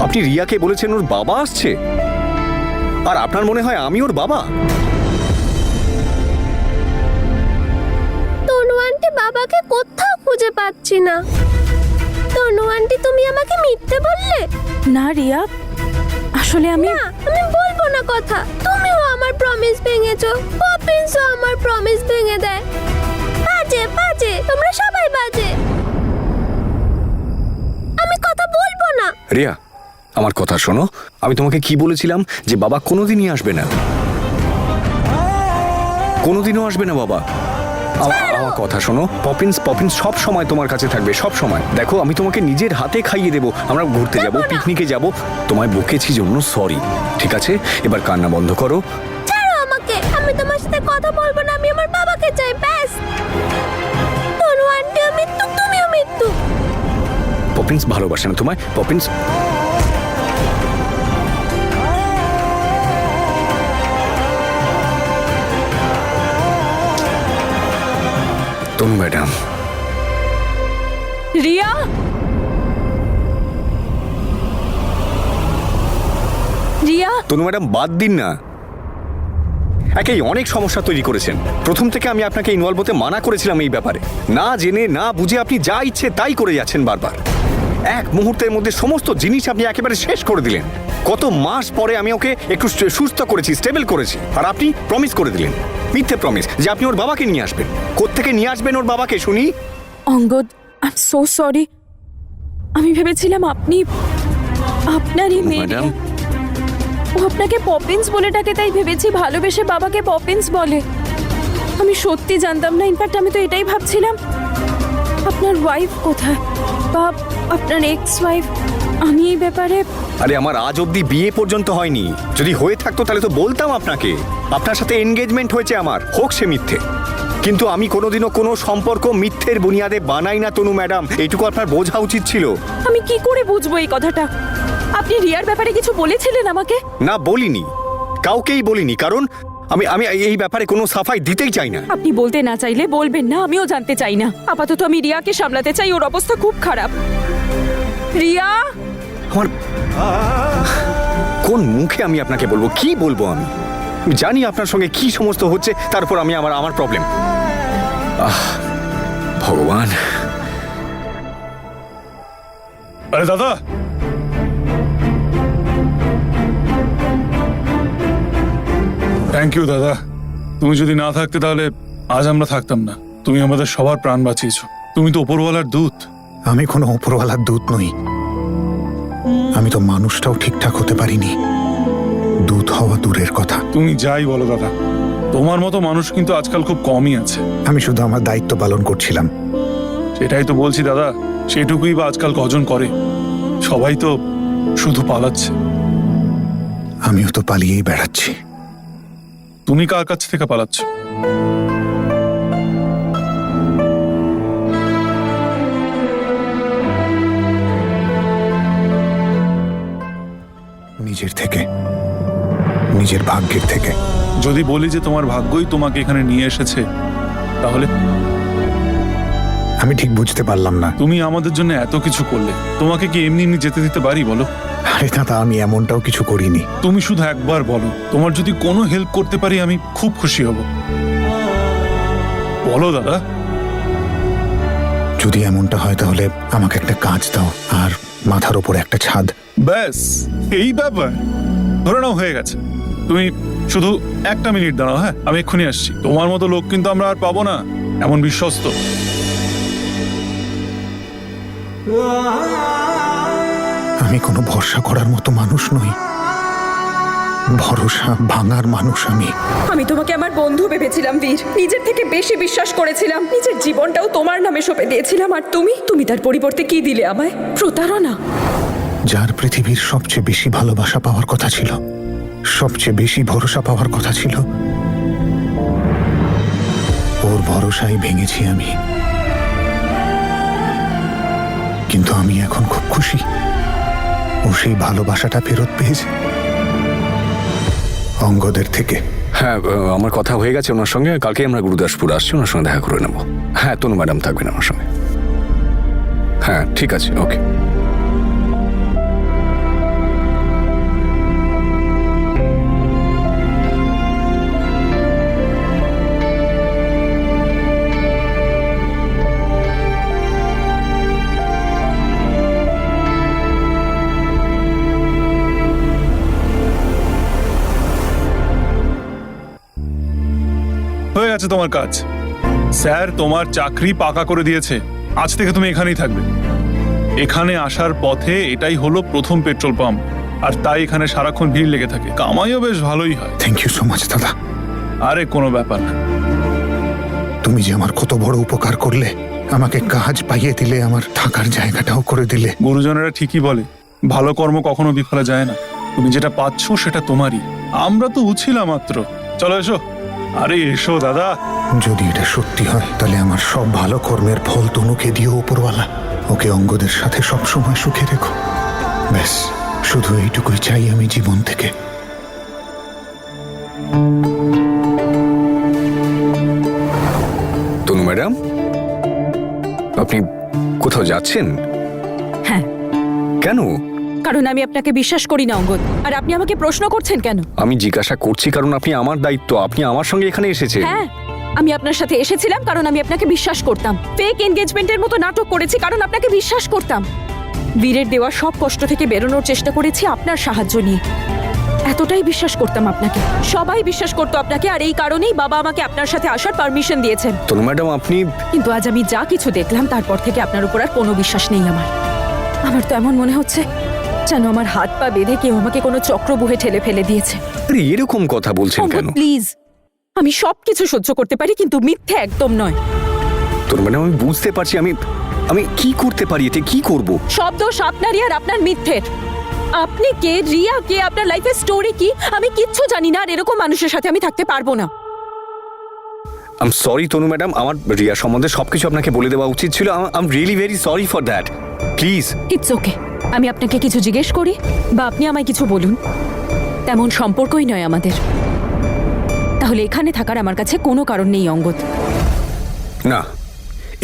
আপনি রিয়াকে বলেছেন ওর বাবা আসছে, আর আপনার মনে হয় আমি ওর বাবা? তনু আন্টি বাবাকে কোথাও খুঁজে পাচ্ছি না। তনু আন্টি তুমি আমাকে মিথ্যে বললে? না রিয়া, আসলে আমি না, আমি বলবো না কথা। তুমিও আমার প্রমিস ভেঙেছো, পপিন্সও আমার প্রমিস ভেঙে দেয়। বাজে বাজে, তোমরা সবাই বাজে। আমি কথা বলবো না। রিয়া, আমার কথা শোনো। আমি তোমাকে কি বলেছিলাম যে বাবা কোনোদিনই আসবে না, কোনোদিনও আসবে না বাবা। আমার কথা শোনো। পপিন্স পপিন্স সব সময় তোমার কাছে থাকবে, সব সময়। দেখো, আমি তোমাকে নিজের হাতে খাইয়ে দেবো, আমরা ঘুরতে যাব, পিকনিকে যাব। তোমায় বকেছি জন্য সরি, ঠিক আছে? এবার কান্না বন্ধ করো। ছাড়ো আমাকে, আমি তোমার সাথে কথা বলবো না। আমি আমার বাবাকে চাই, ব্যাস। তনু আন্টিও মৃত্যু, তুমিও মৃত্যু। পপিন্স ভালোবাসে না তোমায়, পপিন্স। তনু ম্যাডাম। রিয়া, রিয়া, তনু ম্যাডাম বাদ দিন না। একেই অনেক সমস্যা তৈরি করেছেন। প্রথম থেকে আমি আপনাকে ইনভলভ হতে মানা করেছিলাম এই ব্যাপারে। না জেনে না বুঝে আপনি যা ইচ্ছে তাই করে যাচ্ছেন বারবার। এক মুহূর্তের মধ্যে সমস্ত জিনিস আপনি একেবারে শেষ করে দিলেন। কত মাস পরে আমি ওকে একটু সুস্থ করেছি, স্টেবল করেছি, আর আপনি প্রমিস করে দিলেন, মিথ্যে প্রমিস, যে আপনি ওর বাবাকে নিয়ে আসবেন। কোত্থেকে নিয়ে আসবেন ওর বাবাকে শুনি? Angad, I am so sorry. আমি ভেবেছিলাম আপনি আপনারই মেয়ে। ম্যাডাম। ও আপনাকে পপিন্স বলে ডাকে, তাই ভেবেছি ভালোবেসে বাবাকে পপিন্স বলে। আমি সত্যি জানতাম না। ইনফ্যাক্ট আমি তো এটাই ভাবছিলাম আপনার ওয়াইফ কোথায়, বা আপনার এক্স ওয়াইফ। আমি এই ব্যাপারে আরে আমার আজ অব্দি বিয়ে পর্যন্ত হয়নি। যদি হয়ে থাকতো তাহলে তো বলতাম আপনাকে। আপনার সাথে এনগেজমেন্ট হয়েছে আমার, হোক সে মিথ্যে, কিন্তু আমি কোনোদিনও কোনো সম্পর্ক মিথ্যের বুনিয়াদে বানাই না তনু ম্যাডাম। এইটুকু আপনার বোঝা উচিত ছিল। আমি কি করে বুঝবো এই কথাটা? আপনি রিয়ার ব্যাপারে কিছু বলেছিলেন আমাকে? না, বলিনি, কাউকেই বলিনি, কারণ আমি আমি এই ব্যাপারে কোনো সাফাই দিতেই চাই না। আপনি বলতে না চাইলে বলবেন না, আমিও জানতে চাই না। আপাতত আমি রিয়াকে সামলাতে চাই, ওর অবস্থা খুব খারাপ। রিয়া, আমার কোন মুখে আমি আপনাকে বলবো? কি বলবো আমি? আমি জানি আপনার সঙ্গে কি সমস্ত হচ্ছে, তারপর আমি আমার প্রবলেম। ভগবান। আরে দাদা, থ্যাংক ইউ দাদা। তুমি যদি না থাকতে তাহলে আজ আমরা থাকতাম না। তুমি আমাদের সবার প্রাণ বাঁচিয়েছো। তুমি তো ওপরওয়ালার দূত। আমি কোনো ওপরওয়ালার দূত নই। আমি তো মানুষটাও ঠিকঠাক হতে পারিনি, দূত হওয়া দূরের কথা। তুমি যাই বলো দাদা, তোমার মতো মানুষ কিন্তু আজকাল খুব কমই আছে। আমি শুধু আমার দায়িত্ব পালন করছিলাম। সেটাই তো বলছি দাদা, সেটুকুই বা আজকাল কজন করে? সবাই তো শুধু পালাচ্ছে। আমিও তো পালিয়েই বেড়াচ্ছি। তুমি কার কাছ থেকে পালাচ্ছ? নিজের থেকে, নিজের ভাগ্যের থেকে। যদি বলি যে তোমার ভাগ্যই তোমাকে এখানে নিয়ে এসেছে, তাহলে আমি ঠিক বুঝতে পারলাম না। তুমি আমাদের জন্য এত কিছু করলে, তোমাকে কি এমনি এমনি যেতে দিতে পারি বলো? আরে দাদা, আমি এমনটাও কিছু করিনি। তুমি শুধু একবার বলো, তোমার যদি কোনো হেল্প করতে পারি আমি খুব খুশি হব। বলো দাদা। যদি এমনটা হয় তাহলে আমাকে একটা কাজ দাও, আর মাথার উপর একটা ছাদ। ব্যাস, এই ব্যাপার। ধরে নাও হয়ে গেছে। তুমি শুধু একটা মিনিট দাঁড়াও, হ্যাঁ? আমি এক্ষুনি আসছি। তোমার মতো লোক কিন্তু আমরা আর পাবো না, এমন বিশ্বস্ত। আমি কোনো ভরসা করার মতো মানুষ নই। ভরসা ভাঙার মানুষ আমি। আমি তোমাকে আমার বন্ধু ভেবেছিলাম বীর, নিজের থেকে বেশি বিশ্বাস করেছিলাম, নিজের জীবনটাও তোমার নামে সঁপে দিয়েছিলাম। আর তুমি তার পরিবর্তে কি দিলে আমায়? প্রতারণা। যার পৃথিবীর সবচেয়ে বেশি ভালোবাসা পাওয়ার কথা ছিল, সবচেয়ে বেশি ভরসা পাওয়ার কথা ছিল, ওর ভরসাই ভেঙেছি আমি। কিন্তু আমি এখন খুব খুশি, ও সেই ভালোবাসাটা ফেরত পেয়েছে অঙ্গদের থেকে। হ্যাঁ, আমার কথা হয়ে গেছে ওনার সঙ্গে। কালকে আমরা গুরুদাসপুর আসছি, ওনার সঙ্গে দেখা করে নেব। হ্যাঁ, তনু ম্যাডাম থাকবেন আমার সঙ্গে। হ্যাঁ, ঠিক আছে, ওকে। তোমার কাজ। স্যার তোমার চাকরি পাকা করে দিয়েছে, আজ থেকে তুমি এখানেই থাকবে। এখানে আসার পথে এটাই হলো প্রথম পেট্রোল পাম্প, আর তাই এখানে সারাক্ষণ ভিড় লেগে থাকে। কামাইও বেশ ভালোই হয়। থ্যাংক ইউ সো মাচ দাদা। আরে কোনো ব্যাপার না। তুমি যে আমার কত বড় উপকার করলে, আমাকে কাজ পাইয়ে দিলে, আমার থাকার জায়গাটাও করে দিলে। গুরুজনেরা ঠিকই বলে, ভালো কর্ম কখনো বিফলে যায় না। তুমি যেটা পাচ্ছ সেটা তোমারই, আমরা তো উছিলাম মাত্র। চলো এসো। আরে এসো দাদা। যদি এটা সত্যি হয় তাহলে আমার সব ভালো কর্মের ফল তনুকে দিও উপরওয়ালা। ওকে অঙ্গদের সাথে সবসময় সুখে রেখো। ব্যাস শুধু এইটুকুই চাই আমি জীবন থেকে। তনু ম্যাডাম, আপনি কোথাও যাচ্ছেন? হ্যাঁ, কেন? কারণ আমি আপনাকে বিশ্বাস করি না অঙ্গদ। আর আপনি আমাকে প্রশ্ন করছেন কেন? আমি জিজ্ঞাসা করছি কারণ আপনি আমার দায়িত্ব, আপনি আমার সঙ্গে এখানে এসেছেন। হ্যাঁ, আমি আপনার সাথে এসেছিলাম কারণ আমি আপনাকে বিশ্বাস করতাম। ফেক এনগেজমেন্টের মতো নাটক করেছি কারণ আপনাকে বিশ্বাস করতাম। বীরের দেওয়া সব কষ্ট থেকে বেরোনোর চেষ্টা করেছি আপনার সাহায্য নিয়ে। এতটাই বিশ্বাস করতাম আপনাকে, সবাই বিশ্বাস করতো আপনাকে, আর এই কারণেই বাবা আমাকে আপনার সাথে আসার পারমিশন দিয়েছেন। তনু ম্যাডাম, আপনি কিন্তু আজ আমি যা কিছু দেখলাম তারপর থেকে আপনার উপর আর কোনো বিশ্বাস নেই আমার। আমার তো এমন মনে হচ্ছে যেন আমার হাত পা বেঁধে কেউ আমাকে কোনো চক্রবুহে ঠেলে ফেলে দিয়েছে। আরে এরকম কথা বলছেন কেন? প্লিজ, আমি সবকিছু সহ্য করতে পারি কিন্তু মিথ্যে একদম নয়। তনু ম্যাডাম, আমি বুঝতে পারছি, আমি কি করতে পারি, এতে কি করব? সব দোষ আপনারই আর আপনার মিথ্যের। আপনি কে, রিয়া কে, আপনার লাইফের স্টোরি কি আমি কিচ্ছু জানি না, আর এরকম মানুষের সাথে আমি থাকতে পারবো না। I am sorry Tanu madam, আমার রিয়া সম্বন্ধে সবকিছু আপনাকে বলে দেওয়া উচিত ছিল। I am really very sorry for that. Please. It's okay. আমি আপনাকে কিছু জিজ্ঞেস করি বা আপনি আমায় কিছু বলুন, তেমন সম্পর্কই নয় আমাদের। তাহলে এখানে থাকার আমার কাছে কোনো কারণ নেই অঙ্গদ। না,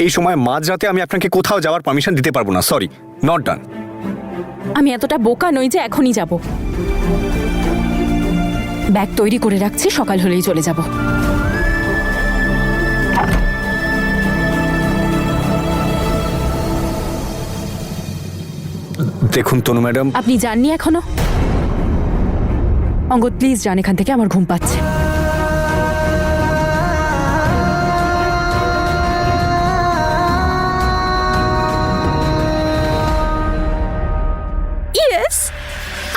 এই সময় মাঝরাতে আমি আপনাকে কোথাও যাওয়ার পারমিশন দিতে পারবো না। Sorry, not done. আমি এতটা বোকা নই যে এখনই যাব। ব্যাগ তৈরি করে রাখছি, সকাল হলেই চলে যাব। দেখুন তনু ম্যাডাম, আপনি যাননি এখনো? অঙ্গদ প্লিজ যান এখান থেকে, আমার ঘুম পাচ্ছে। ইয়েস,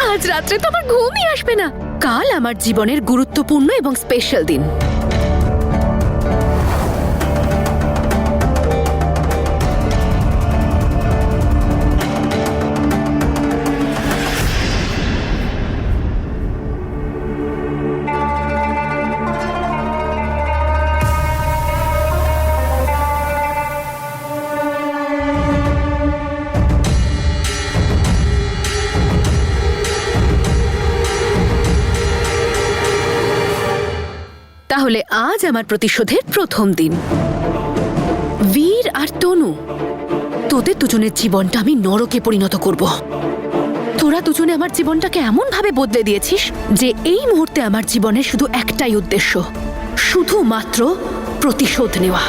আজ রাত্রে তো আমার ঘুমই আসবে না। কাল আমার জীবনের গুরুত্বপূর্ণ এবং স্পেশাল দিন। তাহলে আজ আমার প্রতিশোধের প্রথম দিন। বীর আর তনু, তোদের দুজনের জীবনটা আমি নরকে পরিণত করব। তোরা দুজনে আমার জীবনটাকে এমন ভাবে বদলে দিয়েছিস যে এই মুহূর্তে আমার জীবনের শুধু একটাই উদ্দেশ্য, শুধুমাত্র প্রতিশোধ নেওয়া।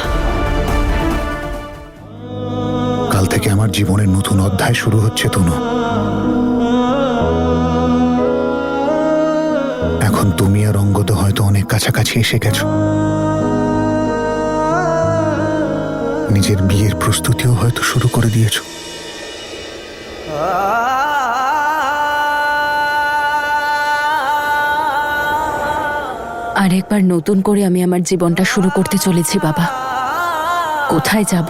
কাল থেকে আমার জীবনের নতুন অধ্যায় শুরু হচ্ছে তনু। এখন তুমি আর অঙ্গদ হয়তো অনেক কাছাকাছি এসে গেছো। নিজের বিয়ের প্রস্তুতিও হয়তো শুরু করে দিয়েছো। আরেকবার নতুন করে আমি আমার জীবনটা শুরু করতে চলেছি বাবা। কোথায় যাব,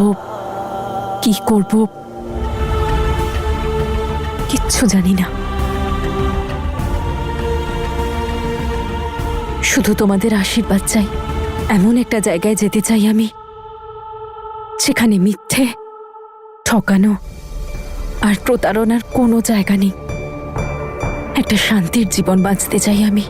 কি করব, কিচ্ছু জানি না। শুধু তোমাদের আশীর্বাদ চাই। এমন একটা জায়গায় যেতে চাই আমি, সেখানে মিথ্যে, ঠকানো আর প্রতারণার কোনো জায়গা নেই। একটা শান্তির জীবন বাঁচতে চাই আমি।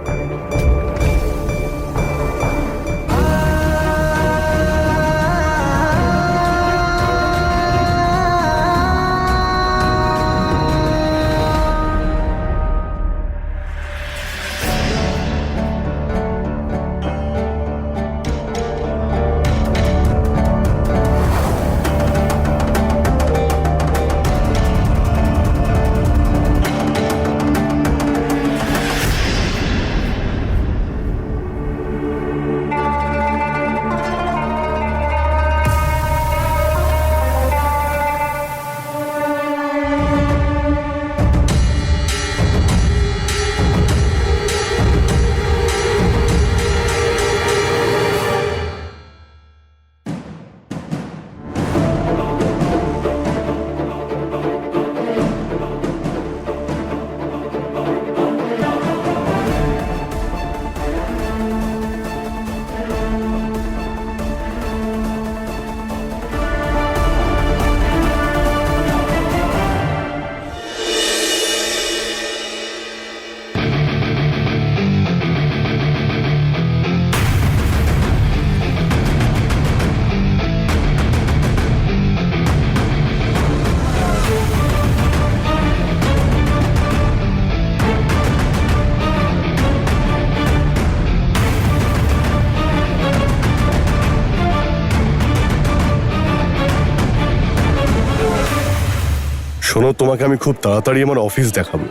শোনো, তোমাকে আমি খুব তাড়াতাড়ি আমার অফিস দেখাবো।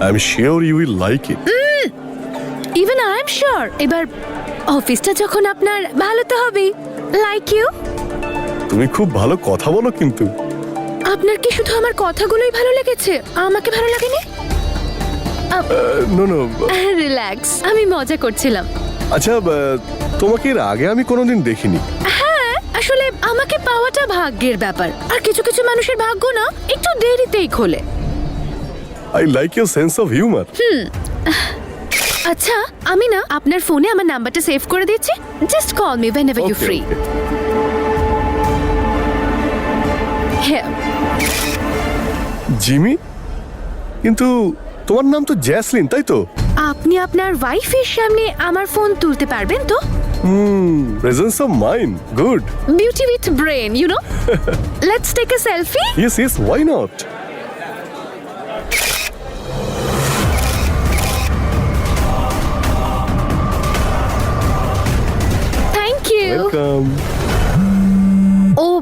I am sure you will like it. Even I am sure এবার অফিসটা যখন আপনার ভালো তো হবেই। Like you. তুমি খুব ভালো কথা বলো কিন্তু। আপনার কি শুধু আমার কথাগুলোই ভালো লেগেছে, আমাকে ভালো লাগেনি? নো নো, রিল্যাক্স, আমি মজা করছিলাম। আচ্ছা তোমাকে এর আগে আমি কোনোদিন দেখিনি। হ্যাঁ, আসলে আমাকে পাওয়াটা ভাগ্যের ব্যাপার, আর কিছু কিছু মানুষের ভাগ্য না একটু দেরিতেই খোলে। I like your sense of humour. আচ্ছা, আমি না আপনার ফোনে আমার নাম্বারটা সেভ করে দিচ্ছি। Just call me whenever you free. Here. Jimmy, কিন্তু তোমার নাম তো জ্যাসলিন, তাই তো? আপনি আপনার ওয়াইফের সামনে আমার ফোন তুলতে পারবেন তো? Presence of mind, good. Beauty with brain, you know. Let's take a selfie. Yes yes, why not. Thank you. Welcome. Oh,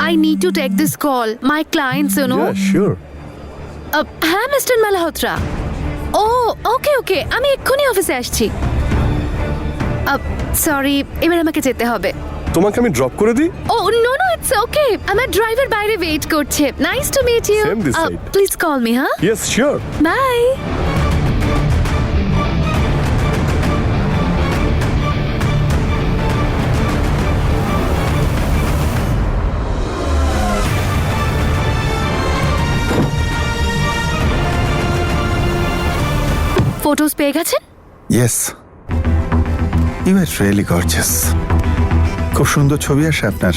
I need to take this call. My clients, you know. Yeah sure. হ্যাঁ, mister Malhotra. ও ওকে ওকে, আমি এক্ষুনি অফিসে আসছি। Sorry, এবার আমাকে যেতে হবে। তোমাকে আমি ড্রপ করে দিই। Oh no no, it's okay. আমার ড্রাইভার বাইরে ওয়েট করছে। Nice to meet you. Same this side. Please call me, হ্যাঁ? Yes sure. বাই। ফটোস পেয়ে গেছেন? Yes, you are really gorgeous. খুব সুন্দর ছবি আসে আপনার।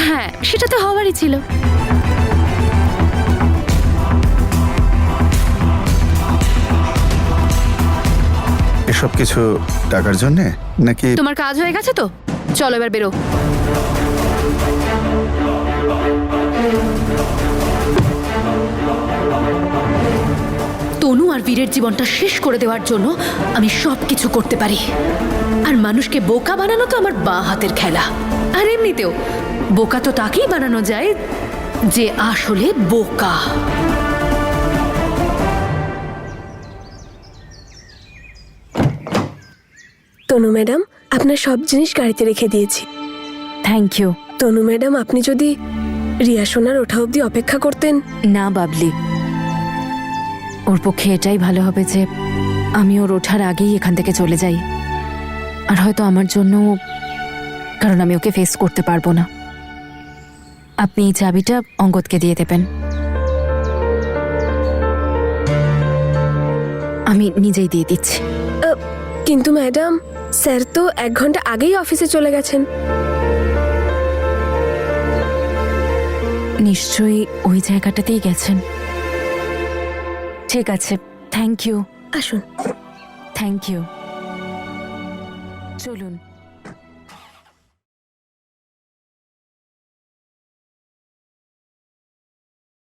হ্যাঁ, সেটা তো হওয়ারই ছিল। এসব কিছু টাকার জন্যে নাকি? তোমার কাজ হয়ে গেছে তো, চলো এবার বেরো। তনু আর বীরের জীবনটা শেষ করে দেওয়ার জন্য আমি সবকিছু করতে পারি, আর মানুষকে বোকা বানানো তো আমার বাঁ হাতের খেলা। আর এমনিতেও বোকা তো তাকেই বানানো যায় যে আসলে বোকা। তনু ম্যাডাম, আপনার সব জিনিস গাড়িতে রেখে দিয়েছি। Thank you. তনু ম্যাডাম, আপনি যদি রিয়া সোনার ওঠা অবধি অপেক্ষা করতেন। না বাবলি, ওর পক্ষে এটাই ভালো হবে যে আমি ওর ওঠার আগেই এখান থেকে চলে যাই। আর হয়তো আমার জন্য, কারণ আমি ওকে ফেস করতে পারবো না। আপনি এই চাবিটা অঙ্গদকে দিয়ে দেবেন, আমি নিজেই দিয়ে দিচ্ছি। কিন্তু ম্যাডাম, স্যার তো 1 ঘন্টা আগেই অফিসে চলে গেছেন। নিশ্চয়ই ওই জায়গাটাতেই গেছেন। ঠিক আছে, থ্যাংক ইউ। আসুন। Thank you. চলুন।